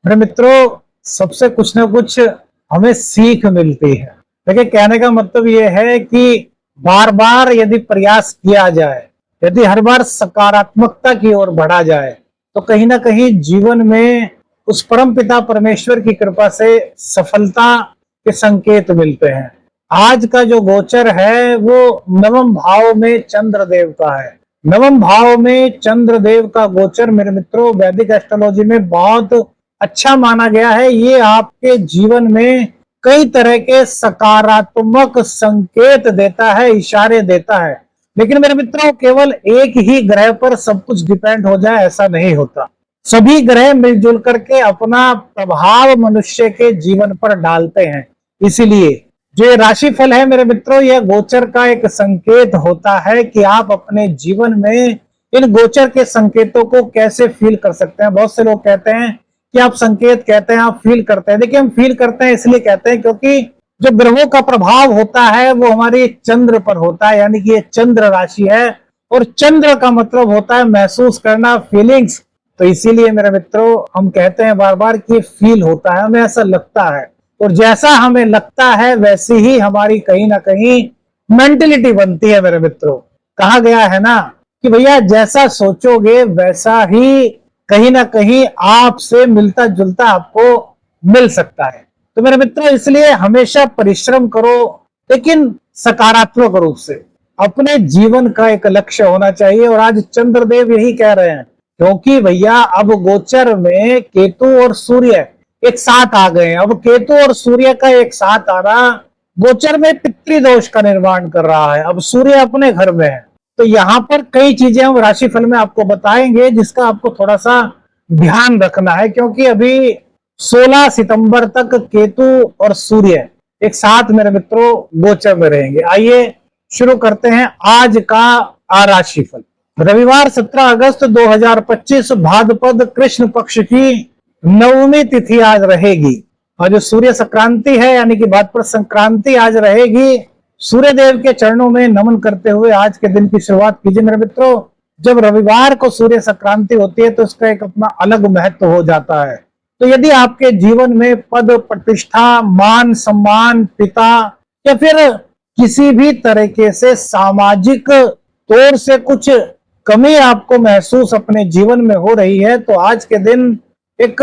मेरे मित्रों, सबसे कुछ ना कुछ हमें सीख मिलती है। देखिए, कहने का मतलब ये है कि बार बार यदि प्रयास किया जाए, यदि हर बार सकारात्मकता की ओर बढ़ा जाए, तो कहीं ना कहीं जीवन में उस परम पिता परमेश्वर की कृपा से सफलता के संकेत मिलते हैं। आज का जो गोचर है वो नवम भाव में चंद्रदेव का है। नवम भाव में चंद्रदेव का गोचर मेरे मित्रों वैदिक एस्ट्रोलॉजी में बहुत अच्छा माना गया है। ये आपके जीवन में कई तरह के सकारात्मक संकेत देता है, इशारे देता है। लेकिन मेरे मित्रों, केवल एक ही ग्रह पर सब कुछ डिपेंड हो जाए ऐसा नहीं होता। सभी ग्रह मिलजुल करके अपना प्रभाव मनुष्य के जीवन पर डालते हैं। इसीलिए जो ये राशिफल है मेरे मित्रों, यह गोचर का एक संकेत होता है कि आप अपने जीवन में इन गोचर के संकेतों को कैसे फील कर सकते हैं। बहुत से लोग कहते हैं कि आप संकेत कहते हैं, आप फील करते हैं। देखिए, हम फील करते हैं इसलिए कहते हैं क्योंकि जो ग्रहों का प्रभाव होता है वो हमारे चंद्र पर होता है, यानी कि ये चंद्र राशि है और चंद्र का मतलब होता है महसूस करना, फीलिंग्स। तो इसीलिए मेरे मित्रों, हम कहते हैं बार बार कि फील होता है, हमें ऐसा लगता है, और जैसा हमें लगता है वैसी ही हमारी कहीं ना कहीं मेंटेलिटी बनती है। मेरे मित्रों, कहा गया है ना कि भैया जैसा सोचोगे वैसा ही कहीं ना कहीं आपसे मिलता जुलता आपको मिल सकता है। तो मेरे मित्रों, इसलिए हमेशा परिश्रम करो, लेकिन सकारात्मक रूप से। अपने जीवन का एक लक्ष्य होना चाहिए, और आज चंद्रदेव यही कह रहे हैं, क्योंकि भैया अब गोचर में केतु और सूर्य एक साथ आ गए हैं। अब केतु और सूर्य का एक साथ आना गोचर में पितृदोष का निर्माण कर रहा है। अब सूर्य अपने घर में है, तो यहाँ पर कई चीजें हम राशिफल में आपको बताएंगे जिसका आपको थोड़ा सा ध्यान रखना है, क्योंकि अभी 16 सितंबर तक केतु और सूर्य एक साथ मेरे मित्रों गोचर में रहेंगे। आइए शुरू करते हैं आज का राशिफल। रविवार 17 अगस्त 2025 भाद्रपद कृष्ण पक्ष की नवमी तिथि आज रहेगी, और जो सूर्य संक्रांति है यानी कि भाद्रपद संक्रांति आज रहेगी। सूर्य देव के चरणों में नमन करते हुए आज के दिन की शुरुआत कीजिए मेरे मित्रों। जब रविवार को सूर्य संक्रांति होती है तो इसका एक अपना अलग महत्व हो जाता है। तो यदि आपके जीवन में पद प्रतिष्ठा, मान सम्मान, पिता या फिर किसी भी तरीके से सामाजिक तौर से कुछ कमी आपको महसूस अपने जीवन में हो रही है, तो आज के दिन एक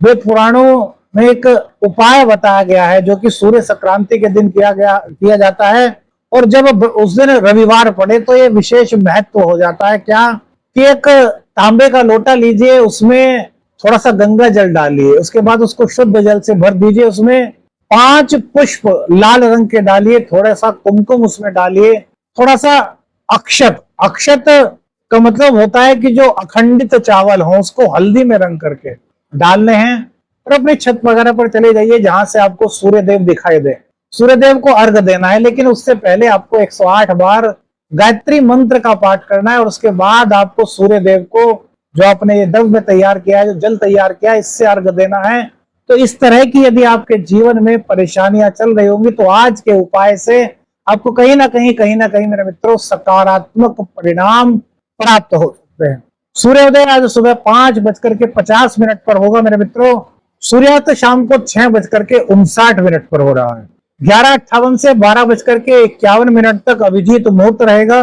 वेद पुराणों में एक उपाय बताया गया है जो कि सूर्य संक्रांति के दिन किया जाता है। और जब उस दिन रविवार पड़े तो ये विशेष महत्व हो जाता है। क्या कि एक तांबे का लोटा लीजिए, उसमें थोड़ा सा गंगा जल डालिए, उसके बाद उसको शुद्ध जल से भर दीजिए, उसमें 5 पुष्प लाल रंग के डालिए, थोड़ा सा कुमकुम उसमें डालिए, थोड़ा सा अक्षत। अक्षत का मतलब होता है कि जो अखंडित चावल हो उसको हल्दी में रंग करके डालने हैं, और अपनी छत वगैरह पर चले जाइए जहां से आपको सूर्य देव दिखाई दे। सूर्य देव को अर्घ देना है, लेकिन उससे पहले आपको 108 बार गायत्री मंत्र का पाठ करना है, और उसके बाद आपको सूर्य देव को जो आपने ये द्रव्य तैयार किया है, जो जल तैयार किया है, इससे अर्घ देना है। तो इस तरह की यदि आपके जीवन में परेशानियां चल रही होंगी तो आज के उपाय से आपको कहीं ना कहीं मेरे मित्रों सकारात्मक परिणाम प्राप्त हो सकते हैं। सूर्योदय आज सुबह 5:50 पर होगा मेरे मित्रों। सूर्यास्त शाम को 6:59 पर हो रहा है। 11:58 से 12:51 तक अभिजीत मुहूर्त रहेगा।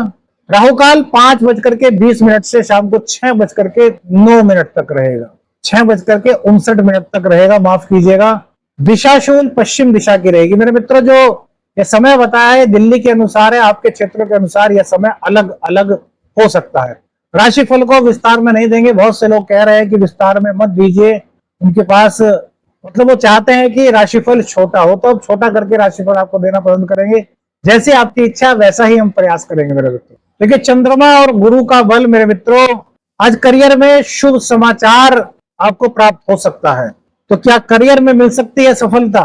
राहु काल 5:20 से शाम को 6:09 तक रहेगा। 6:59 तक रहेगा, माफ कीजिएगा। दिशाशूल पश्चिम दिशा की रहेगी मेरे मित्रों। जो ये समय बताया है दिल्ली के अनुसार है, आपके क्षेत्रों के अनुसार यह समय अलग अलग हो सकता है। राशिफल को विस्तार में नहीं देंगे, बहुत से लोग कह रहे हैं कि विस्तार में मत दीजिए, उनके पास मतलब वो चाहते हैं कि राशिफल छोटा हो, तो अब छोटा करके राशिफल आपको देना पसंद करेंगे। जैसे आपकी इच्छा वैसा ही हम प्रयास करेंगे मेरे मित्रों। देखिए, चंद्रमा और गुरु का बल मेरे मित्रों, आज करियर में शुभ समाचार आपको प्राप्त हो सकता है। तो क्या करियर में मिल सकती है सफलता?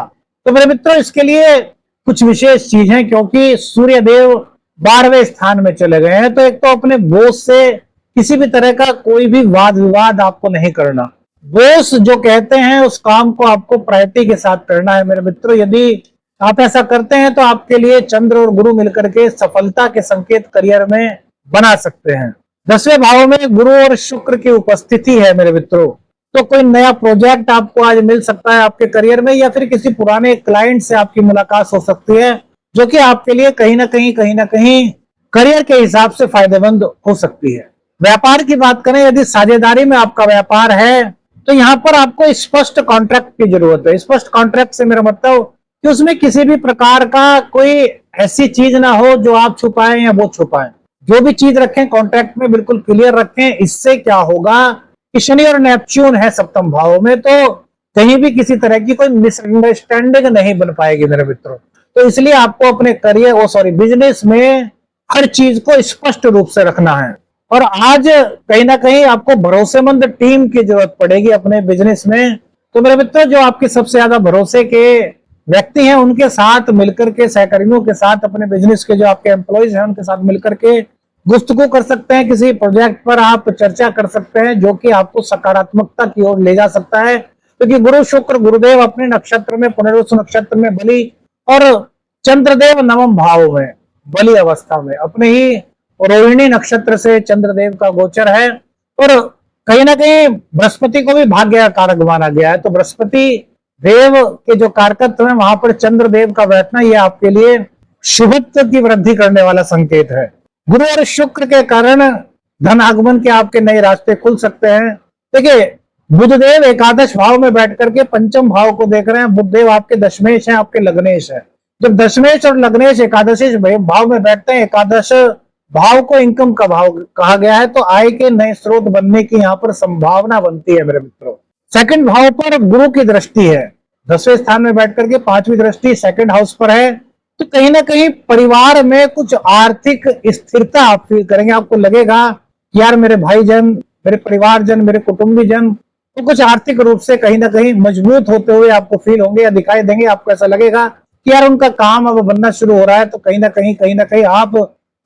तो मेरे मित्रों, इसके लिए कुछ विशेष चीज है, क्योंकि सूर्य देव 12वें स्थान में चले गए हैं। तो एक तो अपने बॉस से किसी भी तरह का कोई भी वाद विवाद आपको नहीं करना। बॉस जो कहते हैं उस काम को आपको प्रायोरिटी के साथ करना है मेरे मित्रों। यदि आप ऐसा करते हैं तो आपके लिए चंद्र और गुरु मिलकर के सफलता के संकेत करियर में बना सकते हैं। 10वें भाव में गुरु और शुक्र की उपस्थिति है मेरे मित्रों। तो कोई नया प्रोजेक्ट आपको आज मिल सकता है आपके करियर में, या फिर किसी पुराने क्लाइंट से आपकी मुलाकात हो सकती है जो कि आपके लिए कहीं ना कहीं करियर के हिसाब से फायदेमंद हो सकती है। व्यापार की बात करें, यदि साझेदारी में आपका व्यापार है तो यहाँ पर आपको स्पष्ट कॉन्ट्रैक्ट की जरूरत है। स्पष्ट कॉन्ट्रैक्ट से मेरा मतलब कि उसमें किसी भी प्रकार का कोई ऐसी चीज ना हो जो आप छुपाएं या वो छुपाएं। जो भी चीज रखें कॉन्ट्रैक्ट में बिल्कुल क्लियर रखें। इससे क्या होगा कि शनि और नेपच्यून है सप्तम भाव में, तो कहीं भी किसी तरह की कोई मिसअंडरस्टैंडिंग नहीं बन पाएगी मेरे मित्रों। तो इसलिए आपको अपने करियर बिजनेस में हर चीज को स्पष्ट रूप से रखना है। और आज कहीं ना कहीं आपको भरोसेमंद टीम की जरूरत पड़ेगी अपने बिजनेस में। तो मेरे मित्रों, जो आपके सबसे ज्यादा भरोसे के व्यक्ति हैं उनके साथ मिलकर के, सहकर्मियों के साथ, अपने बिजनेस के जो आपके एम्प्लॉइज हैं उनके साथ मिलकर के गुफ्तगू कर सकते हैं। किसी प्रोजेक्ट पर आप चर्चा कर सकते हैं जो कि आपको सकारात्मकता की ओर ले जा सकता है, क्योंकि गुरु शुक्र गुरुदेव अपने नक्षत्र में, पुनर्वसु नक्षत्र में बलि, और चंद्रदेव नवम भाव में बलि अवस्था में अपने ही रोहिणी नक्षत्र से चंद्रदेव का गोचर है। और कहीं ना कहीं बृहस्पति को भी भाग्य कारक माना गया है। तो बृहस्पति देव के जो कारकत्व है वहां पर चंद्रदेव का बैठना, यह आपके लिए शुभत्व की वृद्धि करने वाला संकेत है। गुरु और शुक्र के कारण धन आगमन के आपके नए रास्ते खुल सकते हैं। देखिए, बुधदेव एकादश भाव में बैठ करके पंचम भाव को देख रहे हैं। बुधदेव आपके दशमेश है, आपके लग्नेश है। जब दशमेश और लग्नेश एकादशी भाव में बैठते हैं, एकादश भाव को इनकम का भाव कहा गया है, तो आय के नए स्रोत बनने की यहाँ पर संभावना बनती है मेरे मित्रों। सेकंड भाव पर गुरु की दृष्टि है, 10वें स्थान में बैठ करके 5वीं दृष्टि सेकंड हाउस पर है। तो कहीं ना कहीं परिवार में कुछ आर्थिक स्थिरता आप फील करेंगे। आपको लगेगा कि यार मेरे भाईजन, मेरे परिवारजन, मेरे कुटुंबीजन तो कुछ आर्थिक रूप से कहीं ना कहीं मजबूत होते हुए आपको फील होंगे या दिखाई देंगे। आपको ऐसा लगेगा कि यार उनका काम अब बनना शुरू हो रहा है, तो कहीं ना कहीं आप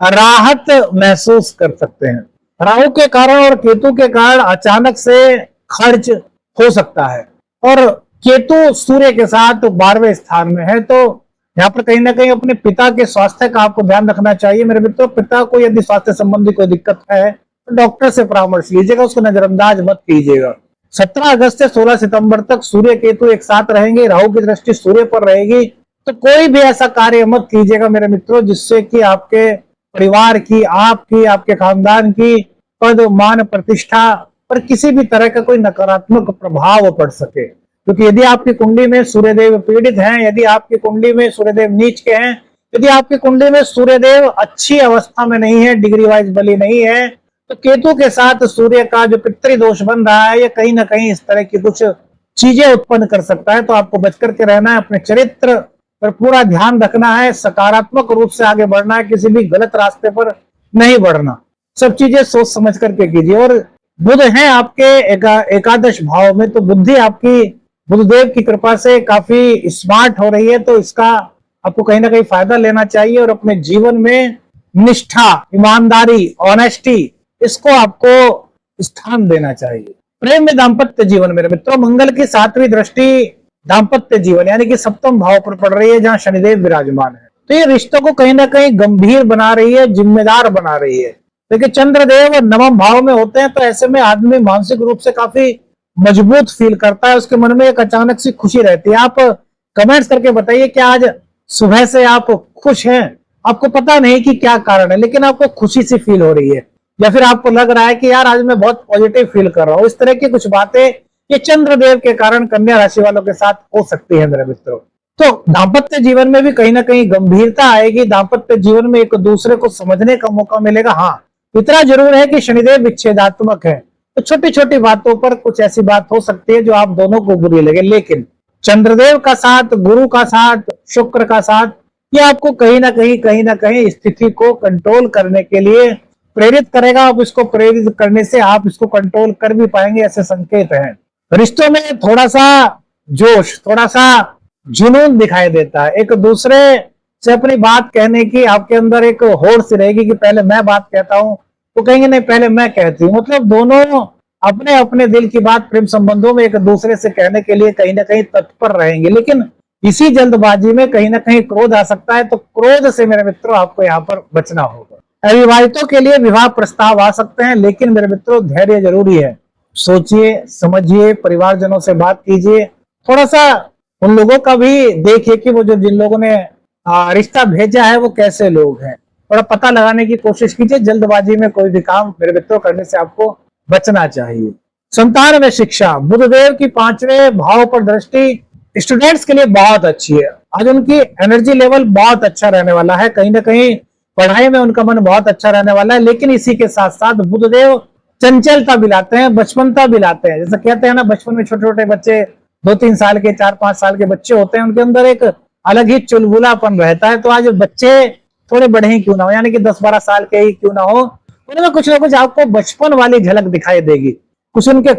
राहत महसूस कर सकते हैं। राहु के कारण और केतु के कारण अचानक से खर्च हो सकता है, और केतु सूर्य के साथ 12वें स्थान में है, तो यहाँ पर कहीं ना कहीं अपने पिता के स्वास्थ्य का आपको ध्यान रखना चाहिए मेरे मित्रों। पिता को यदि स्वास्थ्य संबंधी कोई दिक्कत है तो डॉक्टर से परामर्श लीजिएगा, उसको नजरअंदाज मत कीजिएगा। 17 अगस्त से 16 सितंबर तक सूर्य केतु एक साथ रहेंगे, राहु की दृष्टि सूर्य पर रहेगी। तो कोई भी ऐसा कार्य मत कीजिएगा मेरे मित्रों जिससे कि आपके परिवार की, आपकी, आपके खानदान की पद, मान, प्रतिष्ठा पर किसी भी तरह का कोई नकारात्मक प्रभाव पड़ सके। क्योंकि यदि आपकी कुंडली में सूर्यदेव पीड़ित हैं, यदि आपकी कुंडली में सूर्यदेव नीच के हैं, यदि आपकी कुंडली में सूर्यदेव अच्छी अवस्था में नहीं है, डिग्री वाइज बली नहीं है, तो केतु के साथ सूर्य का जो पितृदोष बन रहा है, ये कहीं ना कहीं इस तरह की कुछ चीजें उत्पन्न कर सकता है। तो आपको बच करके रहना है, अपने चरित्र पर पूरा ध्यान रखना है, सकारात्मक रूप से आगे बढ़ना है, किसी भी गलत रास्ते पर नहीं बढ़ना। सब चीजें सोच समझ करके कीजिए। और बुध है आपके एकादश भाव में, तो बुद्धि आपकी बुधदेव की कृपा से काफी स्मार्ट हो रही है। तो इसका आपको कहीं ना कहीं फायदा लेना चाहिए और अपने जीवन में निष्ठा, ईमानदारी, ऑनेस्टी, इसको आपको स्थान देना चाहिए। प्रेम में दाम्पत्य जीवन मेरे मित्रों, मंगल की 7वीं दृष्टि दाम्पत्य जीवन यानी कि सप्तम भाव पर पड़ रही है, जहां शनिदेव विराजमान है। तो ये रिश्तों को कहीं ना कहीं गंभीर बना रही है, जिम्मेदार बना रही है। देखिए, चंद्रदेव नवम भाव में होते हैं, तो ऐसे में आदमी मानसिक रूप से काफी मजबूत फील करता है, उसके मन में एक अचानक सी खुशी रहती है। आप कमेंट्स करके बताइए कि आज सुबह से आप खुश हैं, आपको पता नहीं कि क्या कारण है, लेकिन आपको खुशी सी फील हो रही है, या फिर आपको लग रहा है कि यार आज मैं बहुत पॉजिटिव फील कर रहा हूं। इस तरह की कुछ बातें ये चंद्रदेव के कारण कन्या राशि वालों के साथ हो सकती है मेरे मित्रों। तो दाम्पत्य जीवन में भी कहीं ना कहीं गंभीरता आएगी, दाम्पत्य जीवन में एक दूसरे को समझने का मौका मिलेगा। हाँ, इतना जरूर है कि शनिदेव विच्छेदात्मक है, तो छोटी छोटी बातों पर कुछ ऐसी बात हो सकती है जो आप दोनों को बुरी लगे, लेकिन चंद्रदेव का साथ, गुरु का साथ, शुक्र का साथ, ये आपको कहीं ना कहीं स्थिति को कंट्रोल करने के लिए प्रेरित करेगा। आप इसको प्रेरित करने से आप इसको कंट्रोल कर भी पाएंगे, ऐसे संकेत हैं। रिश्तों में थोड़ा सा जोश, थोड़ा सा जुनून दिखाई देता है। एक दूसरे से अपनी बात कहने की आपके अंदर एक होड़ सी रहेगी कि पहले मैं बात कहता हूं, तो कहेंगे नहीं पहले मैं कहती हूँ। मतलब दोनों अपने अपने दिल की बात प्रेम संबंधों में एक दूसरे से कहने के लिए कहीं ना कहीं तत्पर रहेंगे, लेकिन इसी जल्दबाजी में कहीं ना कहीं क्रोध आ सकता है। तो क्रोध से मेरे मित्रों आपको यहाँ पर बचना होगा। अविवाहितों के लिए विवाह प्रस्ताव आ सकते हैं, लेकिन मेरे मित्रों धैर्य जरूरी है। सोचिए, समझिए, परिवारजनों से बात कीजिए, थोड़ा सा उन लोगों का भी देखिए कि वो जो जिन लोगों ने रिश्ता भेजा है वो कैसे लोग हैं, थोड़ा पता लगाने की कोशिश कीजिए। जल्दबाजी में कोई भी काम मेरे मित्रों करने से आपको बचना चाहिए। संतान में शिक्षा, बुधदेव की 5वें भाव पर दृष्टि स्टूडेंट्स के लिए बहुत अच्छी है। आज उनकी एनर्जी लेवल बहुत अच्छा रहने वाला है, कहीं ना कहीं पढ़ाई में उनका मन बहुत अच्छा रहने वाला है। लेकिन इसी के साथ साथ बुधदेव चंचलता भी लाते हैं, बचपनता भी लाते हैं। जैसे कहते हैं ना, बचपन में छोटे छोटे बच्चे 2-3 साल के, 4-5 साल के बच्चे होते हैं, उनके अंदर एक अलग ही चुलबुलापन रहता है। तो आज बच्चे थोड़े बड़े ही क्यों ना हो, यानी कि 10-12 साल के ही क्यों ना हो, उनमें कुछ ना कुछ आपको बचपन वाली झलक दिखाई देगी। कुछ उनके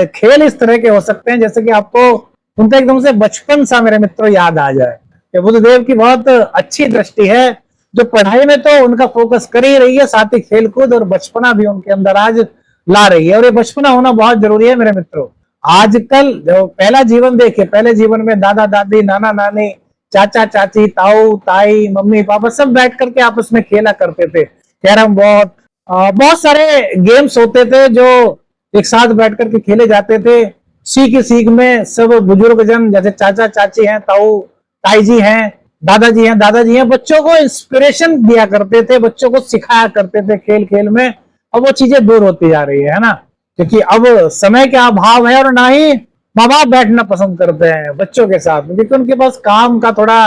खेल इस तरह के हो सकते हैं जैसे कि आपको उनका एकदम से बचपन सा मेरे मित्रों याद आ जाए। ये बुधदेव की बहुत अच्छी दृष्टि है, जो पढ़ाई में तो उनका फोकस कर ही रही है, साथ ही खेलकूद और बचपना भी उनके अंदर आज ला रही है। और ये बचपना होना बहुत जरूरी है मेरे मित्रों। आजकल जो पहला जीवन देखिए, पहले जीवन में दादा दादी, नाना नानी, चाचा चाची, ताऊ ताई, मम्मी पापा सब बैठ करके आपस में खेला करते थे। कैरम बोर्ड, बहुत सारे गेम्स होते थे जो एक साथ बैठ करके खेले जाते थे। सीख सीख में सब बुजुर्ग जन, जैसे चाचा चाची हैं, ताऊ ताई जी हैं, दादाजी हैं, दादाजी हैं, बच्चों को इंस्पिरेशन दिया करते थे, बच्चों को सिखाया करते थे खेल खेल में। अब वो चीजें दूर होती जा रही है ना, क्योंकि अब समय का अभाव है और ना ही माँ बाप बैठना पसंद करते हैं बच्चों के साथ, क्योंकि उनके पास काम का थोड़ा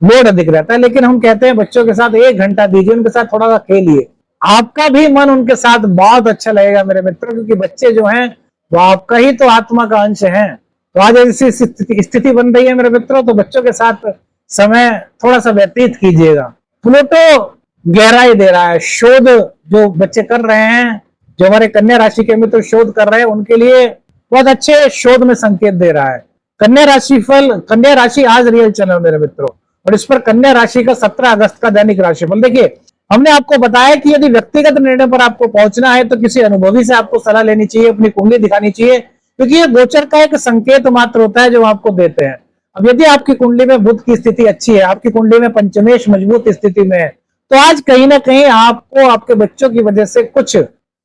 लोड अधिक रहता है। लेकिन हम कहते हैं बच्चों के साथ 1 घंटा दीजिए, उनके साथ थोड़ा सा खेलिए, आपका भी मन उनके साथ बहुत अच्छा लगेगा मेरे मित्रों, क्योंकि बच्चे जो हैं वो आपका ही तो आत्मा का अंश है। तो आज ऐसी स्थिति बन रही है मेरे मित्रों, तो बच्चों के साथ समय थोड़ा सा व्यतीत कीजिएगा। प्लूटो गहराई दे रहा है, शोध जो बच्चे कर रहे हैं, जो हमारे कन्या राशि के मित्र शोध कर रहे हैं, उनके लिए बहुत अच्छे शोध में संकेत दे रहा है। कन्या राशि फल, कन्या राशि आज रियल चैनल मेरे मित्रों, और इस पर कन्या राशि का 17 अगस्त का दैनिक राशिफल। देखिए, हमने आपको बताया कि यदि व्यक्तिगत निर्णय पर आपको पहुंचना है तो किसी अनुभवी से आपको सलाह लेनी चाहिए, अपनी कुंडली दिखानी चाहिए, क्योंकि ये गोचर का एक संकेत मात्र होता है जो आपको देते हैं। अब यदि आपकी कुंडली में बुध की स्थिति अच्छी है, आपकी कुंडली में पंचमेश मजबूत स्थिति में है, तो आज कहीं ना कहीं आपको आपके बच्चों की वजह से कुछ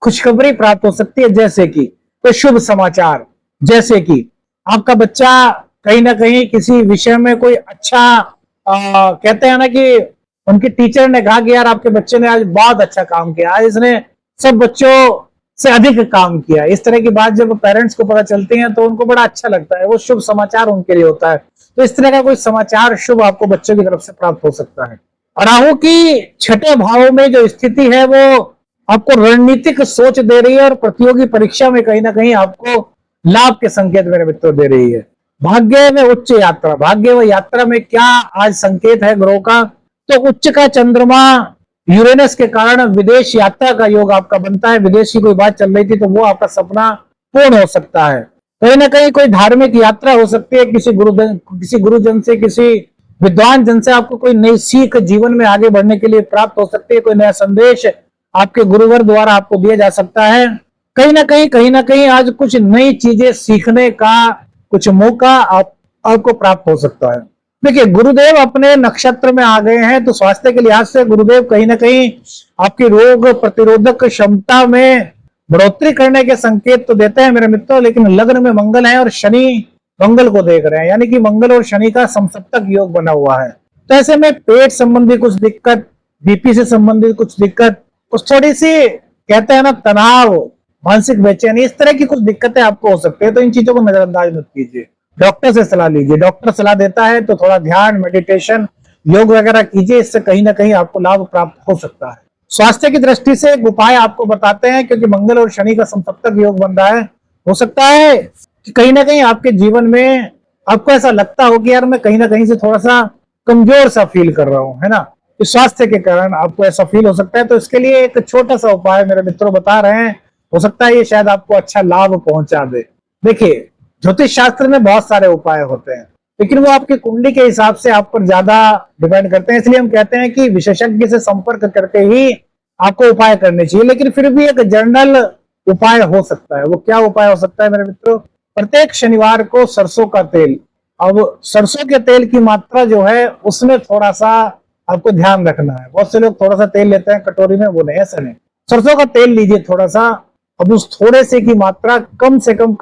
खुशखबरी प्राप्त हो सकती है। जैसे कि कोई शुभ समाचार, जैसे कि आपका बच्चा कहीं ना कहीं किसी विषय में कोई अच्छा कहते हैं ना कि उनकी टीचर ने कहा कि यार आपके बच्चे ने आज बहुत अच्छा काम किया, आज इसने सब बच्चों से अधिक काम किया। इस तरह की बात जब पेरेंट्स को पता चलती है तो उनको बड़ा अच्छा लगता है, वो शुभ समाचार उनके लिए होता है। तो इस तरह का कोई समाचार शुभ आपको बच्चों की तरफ से प्राप्त हो सकता है। और राहु की 6ठे भाव में जो स्थिति है वो आपको रणनीतिक सोच दे रही है और प्रतियोगी परीक्षा में कहीं ना कहीं आपको लाभ के संकेत मेरे मित्रों दे रही है। भाग्य में उच्च यात्रा, भाग्य व यात्रा में क्या आज संकेत है ग्रहों का, तो उच्च का चंद्रमा यूरेनस के कारण विदेश यात्रा का योग आपका बनता है। विदेश की कोई बात चल रही थी तो वो आपका सपना पूर्ण हो सकता है। कहीं ना कहीं कोई धार्मिक यात्रा हो सकती है, किसी गुरुजन से, किसी विद्वान जन से आपको कोई नई सीख जीवन में आगे बढ़ने के लिए प्राप्त हो सकती है। कोई नया संदेश आपके गुरुवर द्वारा आपको दिया जा सकता है। कहीं ना कहीं आज कुछ नई चीजें सीखने का कुछ मौका आपको प्राप्त हो सकता है। देखिए, गुरुदेव अपने नक्षत्र में आ गए हैं, तो स्वास्थ्य के लिहाज से गुरुदेव कहीं ना कहीं आपकी रोग प्रतिरोधक क्षमता में बढ़ोतरी करने के संकेत तो देते हैं मेरे मित्रों। लेकिन लग्न में मंगल है और शनि मंगल को देख रहे हैं, यानी कि मंगल और शनि का समसप्तक योग बना हुआ है। तो ऐसे में पेट संबंधी कुछ दिक्कत, बीपी से संबंधित कुछ दिक्कत, कुछ थोड़ी सी कहते हैं ना तनाव, मानसिक बेचैनी, इस तरह की कुछ दिक्कतें आपको हो सकती है। तो इन चीजों को नजरअंदाज मत कीजिए, डॉक्टर से सलाह लीजिए। डॉक्टर सलाह देता है तो थोड़ा ध्यान, मेडिटेशन, योग वगैरह कीजिए, इससे कहीं ना कहीं आपको लाभ प्राप्त हो सकता है। स्वास्थ्य की दृष्टि से एक उपाय आपको बताते हैं, क्योंकि मंगल और शनि का समसप्तक योग बन रहा है। हो सकता है कि कहीं ना कहीं आपके जीवन में आपको ऐसा लगता हो कि यार मैं कहीं ना कहीं से थोड़ा सा कमजोर सा फील कर रहा हूं, है ना, इस स्वास्थ्य के कारण आपको ऐसा फील हो सकता है। तो इसके लिए एक छोटा सा उपाय मेरे मित्रों बता रहे हैं, हो सकता है ये शायद आपको अच्छा लाभ पहुंचा दे। देखिए, ज्योतिष शास्त्र में बहुत सारे उपाय होते हैं, लेकिन वो आपकी कुंडली के हिसाब से आप पर ज्यादा डिपेंड करते हैं। इसलिए हम कहते हैं कि विशेषज्ञ से संपर्क करके ही आपको उपाय करने चाहिए। लेकिन फिर भी एक जनरल उपाय हो सकता है। वो क्या उपाय हो सकता है मेरे मित्रों? प्रत्येक शनिवार को सरसों का तेल, अब सरसों के तेल की मात्रा जो है उसमें थोड़ा सा आपको ध्यान रखना है। बहुत से लोग थोड़ा सा तेल लेते हैं कटोरी में, वो नहीं, ऐसा नहीं। सरसों का तेल लीजिए थोड़ा सा, अब उस थोड़े से की मात्रा कम से कम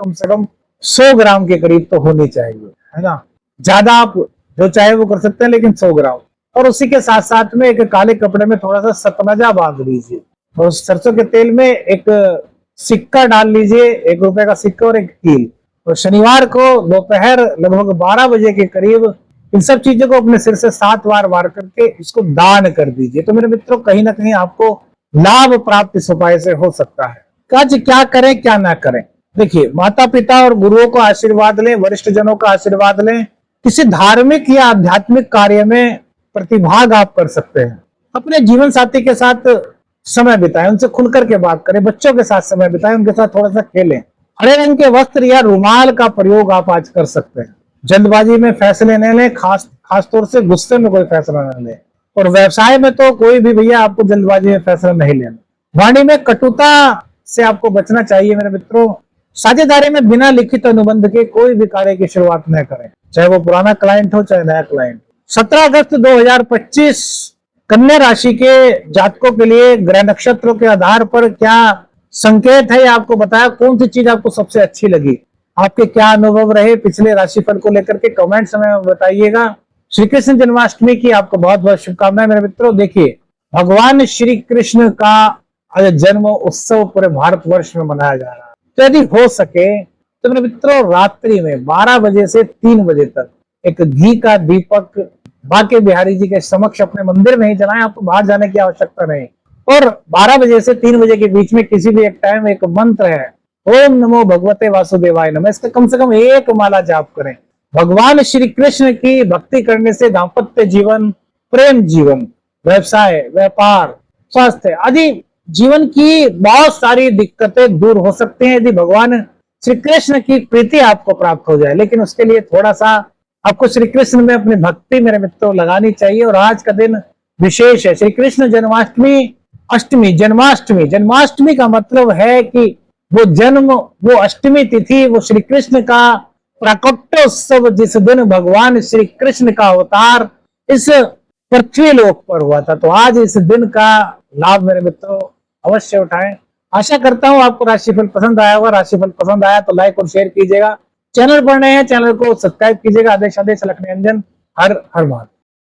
100 ग्राम के करीब तो होनी चाहिए, है ना। ज्यादा आप जो चाहे वो कर सकते हैं, लेकिन 100 ग्राम। और उसी के साथ साथ में एक काले कपड़े में थोड़ा सा सतनजा बांध लीजिए और सरसों के तेल में एक सिक्का डाल लीजिए, 1 रुपए का सिक्का और एक कील। और शनिवार को दोपहर लगभग 12 बजे के करीब इन सब चीजों को अपने सिर से 7 बार वार करके इसको दान कर दीजिए। तो मेरे मित्रों, कहीं ना कहीं आपको लाभ प्राप्त इस उपाय से हो सकता है। आज क्या करें क्या ना करें, देखिए, माता पिता और गुरुओं का आशीर्वाद लें, वरिष्ठ जनों का आशीर्वाद लें। किसी धार्मिक या आध्यात्मिक कार्य में प्रतिभाग आप कर सकते हैं। अपने जीवन साथी के साथ समय बिताएं, उनसे खुलकर के बात करें, बच्चों के साथ समय बिताएं, उनके साथ थोड़ा सा खेलें। हरे रंग के वस्त्र या रुमाल का प्रयोग आप आज कर सकते हैं। जल्दबाजी में फैसले न लें, खास तौर से गुस्से में कोई फैसला न लें। और व्यवसाय में तो कोई भी भैया आपको जल्दबाजी में फैसला नहीं लेना। वाणी में कटुता से आपको बचना चाहिए मेरे मित्रों। साझेदारी में बिना लिखित अनुबंध के कोई भी कार्य की शुरुआत न करें, चाहे वो पुराना क्लाइंट हो चाहे नया क्लाइंट। 17 अगस्त 2025 कन्या राशि के जातकों के लिए ग्रह नक्षत्रों के आधार पर क्या संकेत है, आपको बताया। कौन सी चीज आपको सबसे अच्छी लगी, आपके क्या अनुभव रहे पिछले राशिफल को लेकर के कमेंट्स में बताइएगा। श्री कृष्ण जन्माष्टमी की आपको बहुत बहुत शुभकामनाएं मेरे मित्रों। देखिए, भगवान श्री कृष्ण का आज जन्म उत्सव पूरे भारतवर्ष में मनाया जा रहा है। तो यदि हो सके तो मेरे मित्रों, रात्रि में 12 बजे से 3 बजे तक एक घी का दीपक बांके बिहारी जी के समक्ष अपने मंदिर में ही जलाएं। आपको बाहर जाने की आवश्यकता नहीं। और 12 बजे से 3 बजे के बीच में किसी भी एक टाइम एक मंत्र है, ओम नमो भगवते वासुदेवाय नमः, इसका कम से कम 1 माला जाप करें। भगवान श्री कृष्ण की भक्ति करने से दाम्पत्य जीवन, प्रेम जीवन, व्यवसाय, व्यापार, स्वास्थ्य आदि जीवन की बहुत सारी दिक्कतें दूर हो सकती हैं, यदि भगवान श्री कृष्ण की प्रीति आपको प्राप्त हो जाए। लेकिन उसके लिए थोड़ा सा आपको श्री कृष्ण में अपनी भक्ति मेरे मित्रों लगानी चाहिए। और आज का दिन विशेष है, श्री कृष्ण जन्माष्टमी, अष्टमी, जन्माष्टमी का मतलब है कि वो जन्म, वो अष्टमी तिथि, वो श्री कृष्ण का प्राकट्योत्सव, जिस दिन भगवान श्री कृष्ण का अवतार इस पृथ्वी लोक पर हुआ था। तो आज इस दिन का लाभ मेरे मित्रों अवश्य उठाएं। आशा करता हूं आपको राशिफल पसंद आया होगा। राशिफल पसंद आया तो लाइक और शेयर कीजिएगा। चैनल पर नए हैं, चैनल को सब्सक्राइब कीजिएगा। आदेश लक्ष्मी अंजन, हर हर महादेव।